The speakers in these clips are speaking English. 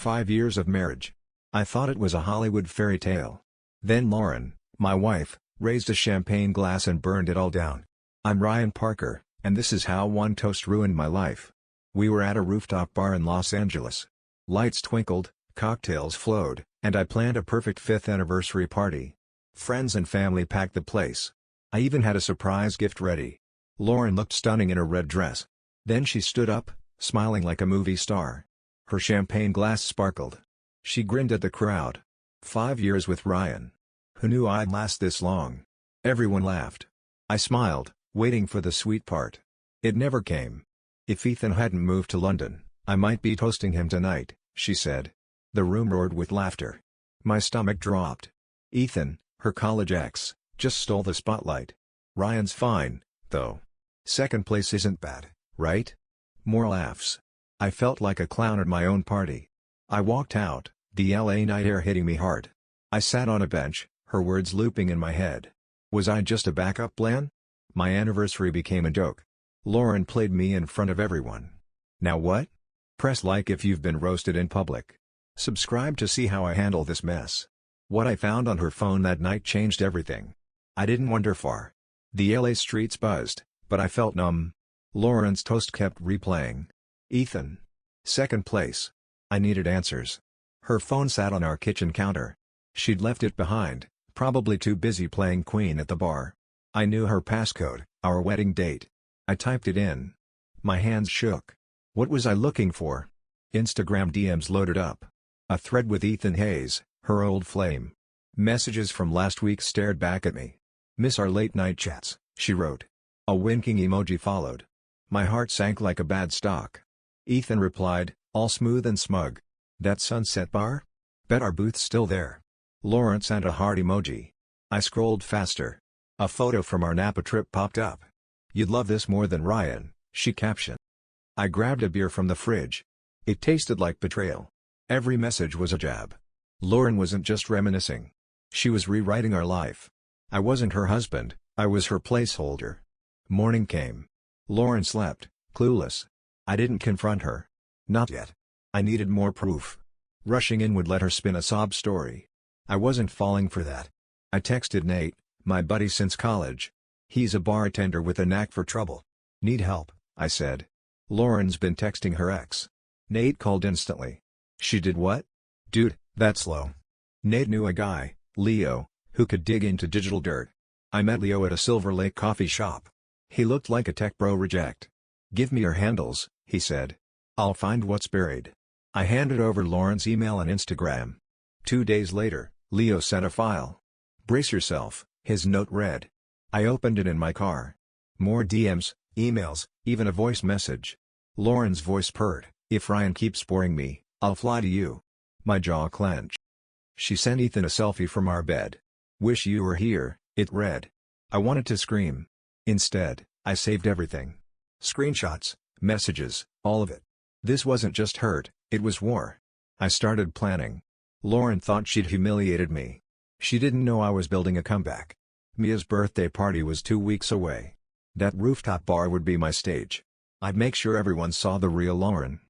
5 years of marriage. I thought it was a Hollywood fairy tale. Then Lauren, my wife, raised a champagne glass and burned it all down. I'm Ryan Parker, and this is how one toast ruined my life. We were at a rooftop bar in Los Angeles. Lights twinkled, cocktails flowed, and I planned a perfect 5th anniversary party. Friends and family packed the place. I even had a surprise gift ready. Lauren looked stunning in a red dress. Then she stood up, smiling like a movie star. Her champagne glass sparkled. She grinned at the crowd. 5 years with Ryan. Who knew I'd last this long? Everyone laughed. I smiled, waiting for the sweet part. It never came. If Ethan hadn't moved to London, I might be toasting him tonight, she said. The room roared with laughter. My stomach dropped. Ethan, her college ex, just stole the spotlight. Ryan's fine, though. Second place isn't bad, right? More laughs. I felt like a clown at my own party. I walked out, the LA night air hitting me hard. I sat on a bench, her words looping in my head. Was I just a backup plan? My anniversary became a joke. Lauren played me in front of everyone. Now what? Press like if you've been roasted in public. Subscribe to see how I handle this mess. What I found on her phone that night changed everything. I didn't wander far. The LA streets buzzed, but I felt numb. Lauren's toast kept replaying. Ethan. Second place. I needed answers. Her phone sat on our kitchen counter. She'd left it behind, probably too busy playing Queen at the bar. I knew her passcode, our wedding date. I typed it in. My hands shook. What was I looking for? Instagram DMs loaded up. A thread with Ethan Hayes, her old flame. Messages from last week stared back at me. Miss our late night chats, she wrote. A winking emoji followed. My heart sank like a bad stock. Ethan replied, all smooth and smug. That Sunset Bar? Bet our booth's still there. Lauren sent a heart emoji. I scrolled faster. A photo from our Napa trip popped up. You'd love this more than Ryan, she captioned. I grabbed a beer from the fridge. It tasted like betrayal. Every message was a jab. Lauren wasn't just reminiscing. She was rewriting our life. I wasn't her husband, I was her placeholder. Morning came. Lauren slept, clueless. I didn't confront her. Not yet. I needed more proof. Rushing in would let her spin a sob story. I wasn't falling for that. I texted Nate, my buddy since college. He's a bartender with a knack for trouble. Need help, I said. Lauren's been texting her ex. Nate called instantly. She did what? Dude, that's slow. Nate knew a guy, Leo, who could dig into digital dirt. I met Leo at a Silver Lake coffee shop. He looked like a tech bro reject. Give me your handles, he said. I'll find what's buried. I handed over Lauren's email and Instagram. 2 days later, Leo sent a file. Brace yourself, his note read. I opened it in my car. More DMs, emails, even a voice message. Lauren's voice purred, if Ryan keeps boring me, I'll fly to you. My jaw clenched. She sent Ethan a selfie from our bed. Wish you were here, it read. I wanted to scream. Instead, I saved everything. Screenshots, messages, all of it. This wasn't just hurt, it was war. I started planning. Lauren thought she'd humiliated me. She didn't know I was building a comeback. Mia's birthday party was 2 weeks away. That rooftop bar would be my stage. I'd make sure everyone saw the real Lauren.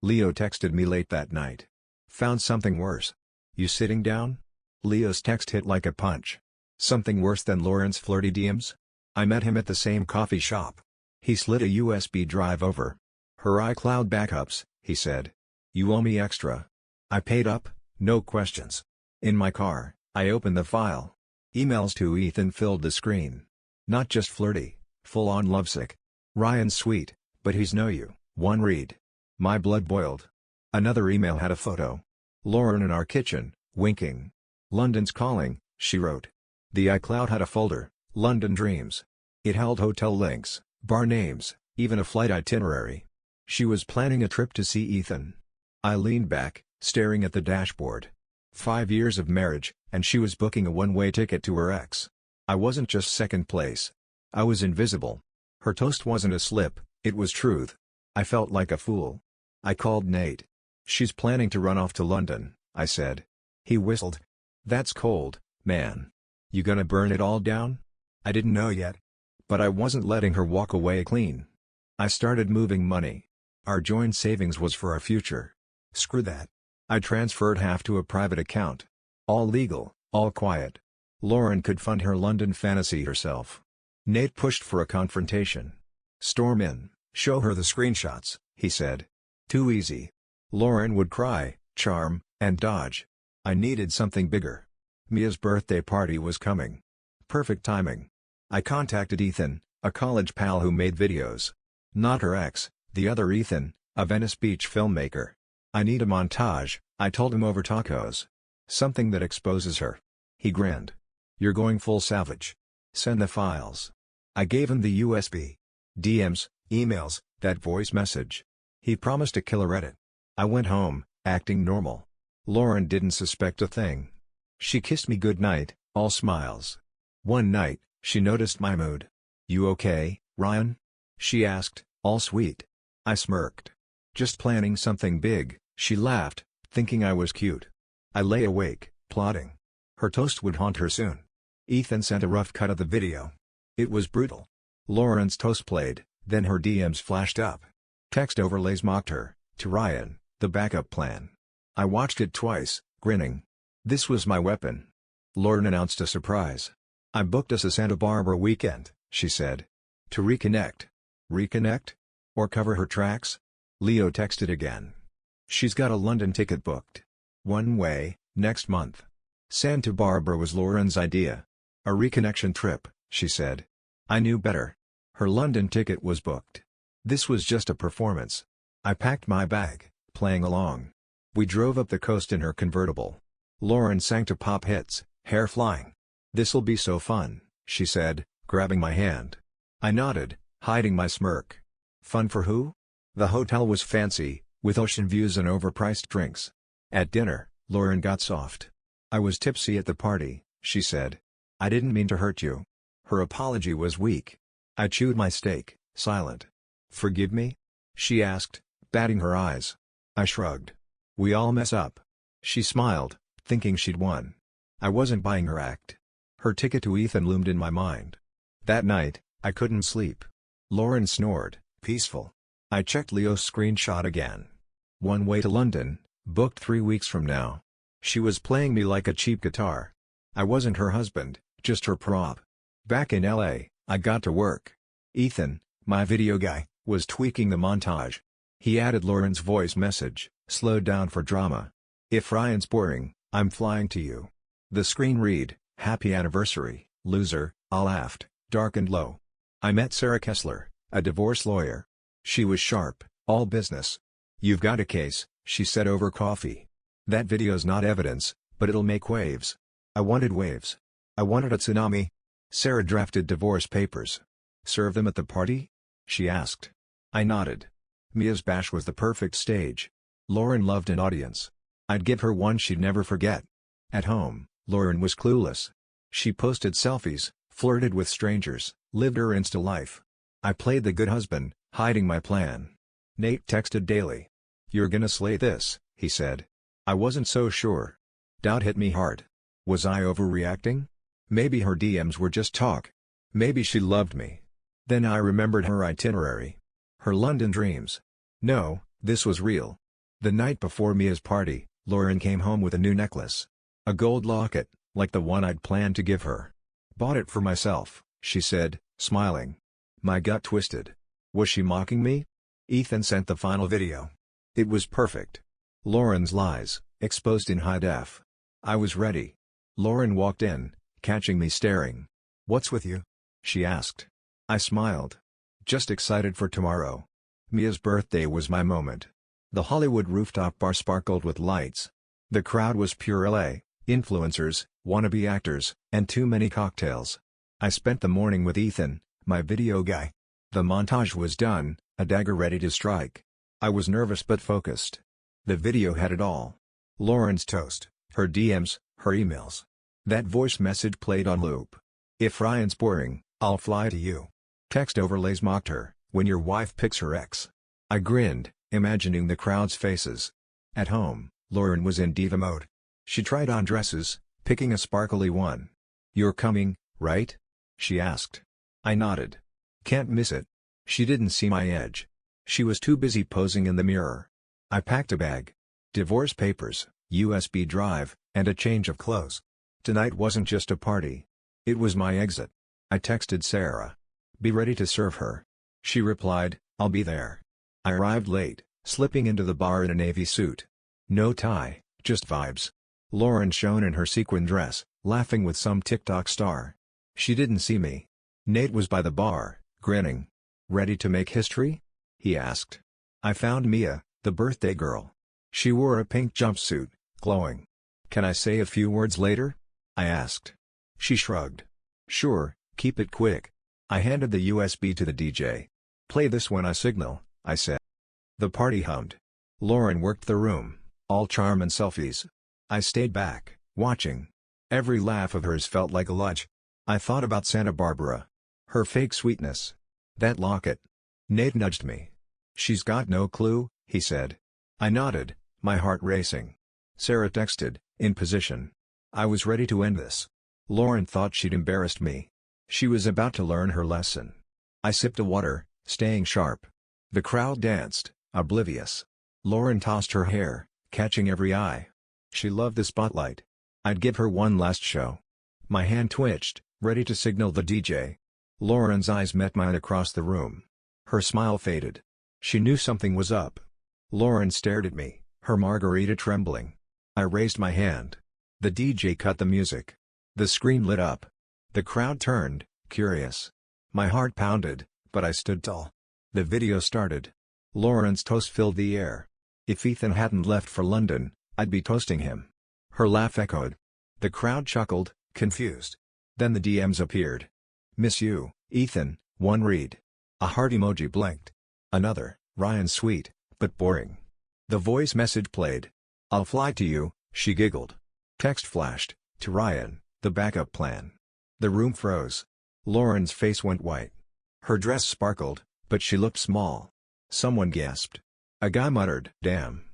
Leo texted me late that night. Found something worse. You sitting down? Leo's text hit like a punch. Something worse than Lauren's flirty DMs? I met him at the same coffee shop. He slid a USB drive over. Her iCloud backups, he said. You owe me extra. I paid up, no questions. In my car, I opened the file. Emails to Ethan filled the screen. Not just flirty, full-on lovesick. Ryan's sweet, but he's no you. One read. My blood boiled. Another email had a photo. Lauren in our kitchen, winking. London's calling, she wrote. The iCloud had a folder, London Dreams. It held hotel links, bar names, even a flight itinerary. She was planning a trip to see Ethan. I leaned back, staring at the dashboard. 5 years of marriage, and she was booking a one-way ticket to her ex. I wasn't just second place. I was invisible. Her toast wasn't a slip, it was truth. I felt like a fool. I called Nate. She's planning to run off to London, I said. He whistled. That's cold, man. You gonna burn it all down? I didn't know yet. But I wasn't letting her walk away clean. I started moving money. Our joint savings was for our future. Screw that. I transferred half to a private account. All legal, all quiet. Lauren could fund her London fantasy herself. Nate pushed for a confrontation. "Storm in, show her the screenshots," he said. Too easy. Lauren would cry, charm, and dodge. I needed something bigger. Mia's birthday party was coming. Perfect timing. I contacted Ethan, a college pal who made videos. Not her ex, the other Ethan, a Venice Beach filmmaker. "I need a montage," I told him over tacos. "Something that exposes her." He grinned. "You're going full savage. Send the files." I gave him the USB. DMs, emails, that voice message. He promised to killer edit. I went home, acting normal. Lauren didn't suspect a thing. She kissed me goodnight, all smiles. One night, she noticed my mood. "You okay, Ryan?" she asked, all sweet. I smirked. "Just planning something big," she laughed, thinking I was cute. I lay awake, plotting. Her toast would haunt her soon. Ethan sent a rough cut of the video. It was brutal. Lauren's toast played, then her DMs flashed up. Text overlays mocked her, "To Ryan, the backup plan." I watched it twice, grinning. This was my weapon. Lauren announced a surprise. "I booked us a Santa Barbara weekend," she said. "To reconnect." Reconnect? Or cover her tracks? Leo texted again. "She's got a London ticket booked. One way, next month." Santa Barbara was Lauren's idea. "A reconnection trip," she said. I knew better. Her London ticket was booked. This was just a performance. I packed my bag, playing along. We drove up the coast in her convertible. Lauren sang to pop hits, hair flying. "This'll be so fun," she said, grabbing my hand. I nodded, hiding my smirk. Fun for who? The hotel was fancy, with ocean views and overpriced drinks. At dinner, Lauren got soft. "I was tipsy at the party," she said. "I didn't mean to hurt you." Her apology was weak. I chewed my steak, silent. "Forgive me?" she asked, batting her eyes. I shrugged. "We all mess up." She smiled, thinking she'd won. I wasn't buying her act. Her ticket to Ethan loomed in my mind. That night, I couldn't sleep. Lauren snored, peaceful. I checked Leo's screenshot again. One way to London, booked 3 weeks from now. She was playing me like a cheap guitar. I wasn't her husband, just her prop. Back in LA, I got to work. Ethan, my video guy, was tweaking the montage. He added Lauren's voice message, slowed down for drama. "If Ryan's boring, I'm flying to you." The screen read, "Happy anniversary, loser." I laughed, dark and low. I met Sarah Kessler, a divorce lawyer. She was sharp, all business. "You've got a case," she said over coffee. "That video's not evidence, but it'll make waves." I wanted waves. I wanted a tsunami. Sarah drafted divorce papers. "Serve them at the party?" she asked. I nodded. Mia's bash was the perfect stage. Lauren loved an audience. I'd give her one she'd never forget. At home, Lauren was clueless. She posted selfies, flirted with strangers, lived her Insta life. I played the good husband, hiding my plan. Nate texted daily. "You're gonna slay this," he said. I wasn't so sure. Doubt hit me hard. Was I overreacting? Maybe her DMs were just talk. Maybe she loved me. Then I remembered her itinerary. Her London dreams. No, this was real. The night before Mia's party, Lauren came home with a new necklace. A gold locket, like the one I'd planned to give her. "Bought it for myself," she said, smiling. My gut twisted. Was she mocking me? Ethan sent the final video. It was perfect. Lauren's lies, exposed in high def. I was ready. Lauren walked in, catching me staring. "What's with you?" she asked. I smiled. "Just excited for tomorrow." Mia's birthday was my moment. The Hollywood rooftop bar sparkled with lights. The crowd was pure LA, influencers, wannabe actors, and too many cocktails. I spent the morning with Ethan, my video guy. The montage was done, a dagger ready to strike. I was nervous but focused. The video had it all. Lauren's toast, her DMs, her emails. That voice message played on loop. "If Ryan's boring, I'll fly to you." Text overlays mocked her, "When your wife picks her ex." I grinned, imagining the crowd's faces. At home, Lauren was in diva mode. She tried on dresses, picking a sparkly one. "You're coming, right?" she asked. I nodded. "Can't miss it." She didn't see my edge. She was too busy posing in the mirror. I packed a bag. Divorce papers, USB drive, and a change of clothes. Tonight wasn't just a party. It was my exit. I texted Sarah. Be ready to serve her. She replied, I'll be there. I arrived late, slipping into the bar in a navy suit. No tie, just vibes. Lauren shone in her sequin dress, laughing with some TikTok star. She didn't see me. Nate was by the bar, grinning. Ready to make history? He asked. I found Mia, the birthday girl. She wore a pink jumpsuit, glowing. Can I say a few words later? I asked. She shrugged. Sure, keep it quick. I handed the USB to the DJ. Play this when I signal, I said. The party hummed. Lauren worked the room, all charm and selfies. I stayed back, watching. Every laugh of hers felt like a lunch. I thought about Santa Barbara. Her fake sweetness. That locket. Nate nudged me. She's got no clue, he said. I nodded, my heart racing. Sarah texted, in position. I was ready to end this. Lauren thought she'd embarrassed me. She was about to learn her lesson. I sipped the water, staying sharp. The crowd danced, oblivious. Lauren tossed her hair, catching every eye. She loved the spotlight. I'd give her one last show. My hand twitched, ready to signal the DJ. Lauren's eyes met mine across the room. Her smile faded. She knew something was up. Lauren stared at me, her margarita trembling. I raised my hand. The DJ cut the music. The screen lit up. The crowd turned, curious. My heart pounded, but I stood tall. The video started. Lauren's toast filled the air. If Ethan hadn't left for London, I'd be toasting him. Her laugh echoed. The crowd chuckled, confused. Then the DMs appeared. Miss you, Ethan, one read. A heart emoji blinked. Another, Ryan sweet, but boring. The voice message played. I'll fly to you, she giggled. Text flashed, to Ryan, the backup plan. The room froze. Lauren's face went white. Her dress sparkled, but she looked small. Someone gasped. A guy muttered, damn.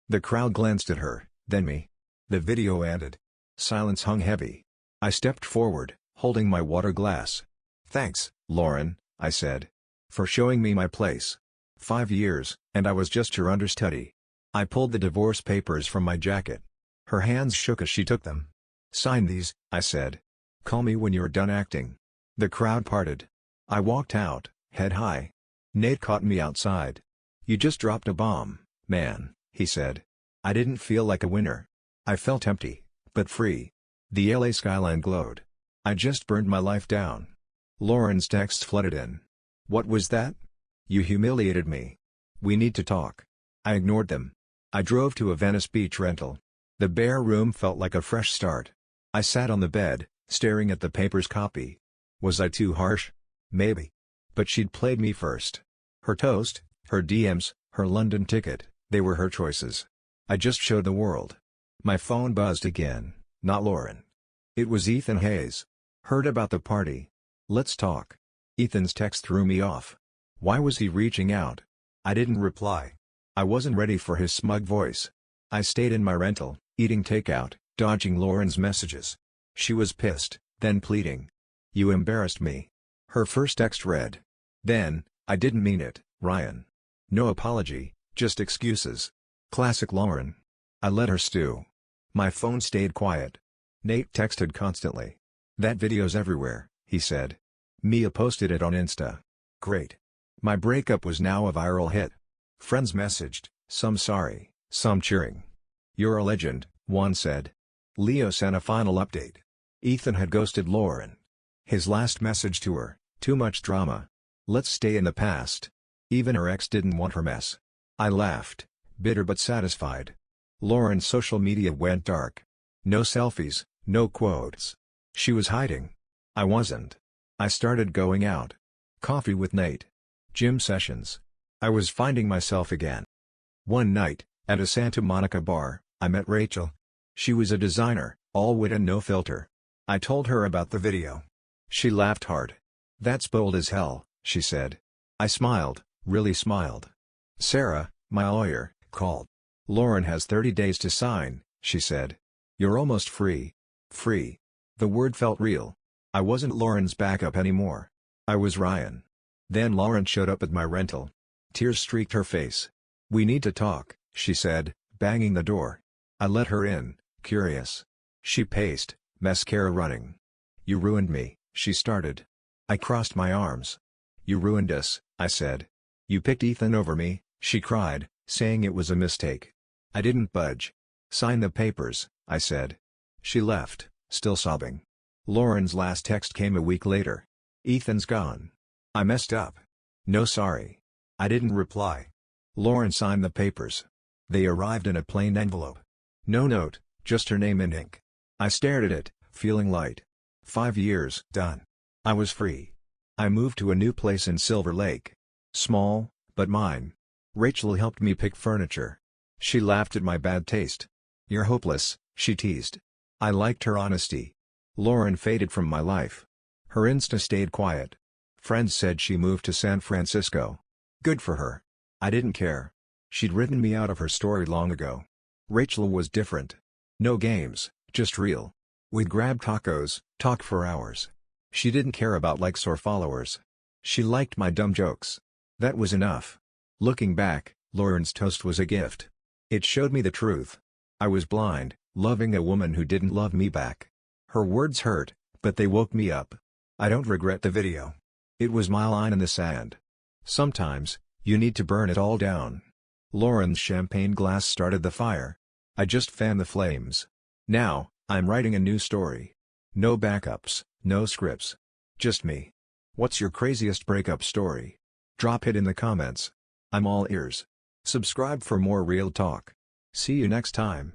The crowd glanced at her, then me. The video ended. Silence hung heavy. I stepped forward, holding my water glass. Thanks, Lauren, I said. For showing me my place. 5 years, and I was just your understudy. I pulled the divorce papers from my jacket. Her hands shook as she took them. Sign these, I said. Call me when you're done acting. The crowd parted. I walked out, head high. Nate caught me outside. You just dropped a bomb, man, he said. I didn't feel like a winner. I felt empty, but free. The LA skyline glowed. I just burned my life down. Lauren's texts flooded in. What was that? You humiliated me. We need to talk. I ignored them. I drove to a Venice Beach rental. The bare room felt like a fresh start. I sat on the bed, staring at the paper's copy. Was I too harsh? Maybe. But she'd played me first. Her toast, her DMs, her London ticket, they were her choices. I just showed the world. My phone buzzed again, not Lauren. It was Ethan Hayes. Heard about the party. Let's talk. Ethan's text threw me off. Why was he reaching out? I didn't reply. I wasn't ready for his smug voice. I stayed in my rental, eating takeout, dodging Lauren's messages. She was pissed, then pleading. You embarrassed me. Her first text read. Then, I didn't mean it, Ryan. No apology, just excuses. Classic Lauren. I let her stew. My phone stayed quiet. Nate texted constantly. That video's everywhere, he said. Mia posted it on Insta. Great. My breakup was now a viral hit. Friends messaged, some sorry, some cheering. You're a legend, one said. Leo sent a final update. Ethan had ghosted Lauren. His last message to her, too much drama. Let's stay in the past. Even her ex didn't want her mess. I laughed, bitter but satisfied. Lauren's social media went dark. No selfies, no quotes. She was hiding. I wasn't. I started going out. Coffee with Nate. Gym sessions. I was finding myself again. One night, at a Santa Monica bar, I met Rachel. She was a designer, all wit and no filter. I told her about the video. She laughed hard. That's bold as hell, she said. I smiled, really smiled. Sarah, my lawyer, called. Lauren has 30 days to sign, she said. You're almost free. Free. The word felt real. I wasn't Lauren's backup anymore. I was Ryan. Then Lauren showed up at my rental. Tears streaked her face. We need to talk, she said, banging the door. I let her in, curious. She paced, mascara running. "You ruined me," she started. I crossed my arms. "You ruined us," I said. "You picked Ethan over me," she cried, saying it was a mistake. I didn't budge. "Sign the papers," I said. She left, still sobbing. Lauren's last text came a week later. "Ethan's gone. I messed up. No sorry." I didn't reply. Lauren signed the papers. They arrived in a plain envelope. No note, just her name in ink. I stared at it, feeling light. 5 years, done. I was free. I moved to a new place in Silver Lake. Small, but mine. Rachel helped me pick furniture. She laughed at my bad taste. "You're hopeless," she teased. I liked her honesty. Lauren faded from my life. Her Insta stayed quiet. Friends said she moved to San Francisco. Good for her. I didn't care. She'd written me out of her story long ago. Rachel was different. No games, just real. We'd grab tacos, talk for hours. She didn't care about likes or followers. She liked my dumb jokes. That was enough. Looking back, Lauren's toast was a gift. It showed me the truth. I was blind, loving a woman who didn't love me back. Her words hurt, but they woke me up. I don't regret the video. It was my line in the sand. Sometimes, you need to burn it all down. Lauren's champagne glass started the fire. I just fanned the flames. Now, I'm writing a new story. No backups, no scripts. Just me. What's your craziest breakup story? Drop it in the comments. I'm all ears. Subscribe for more real talk. See you next time.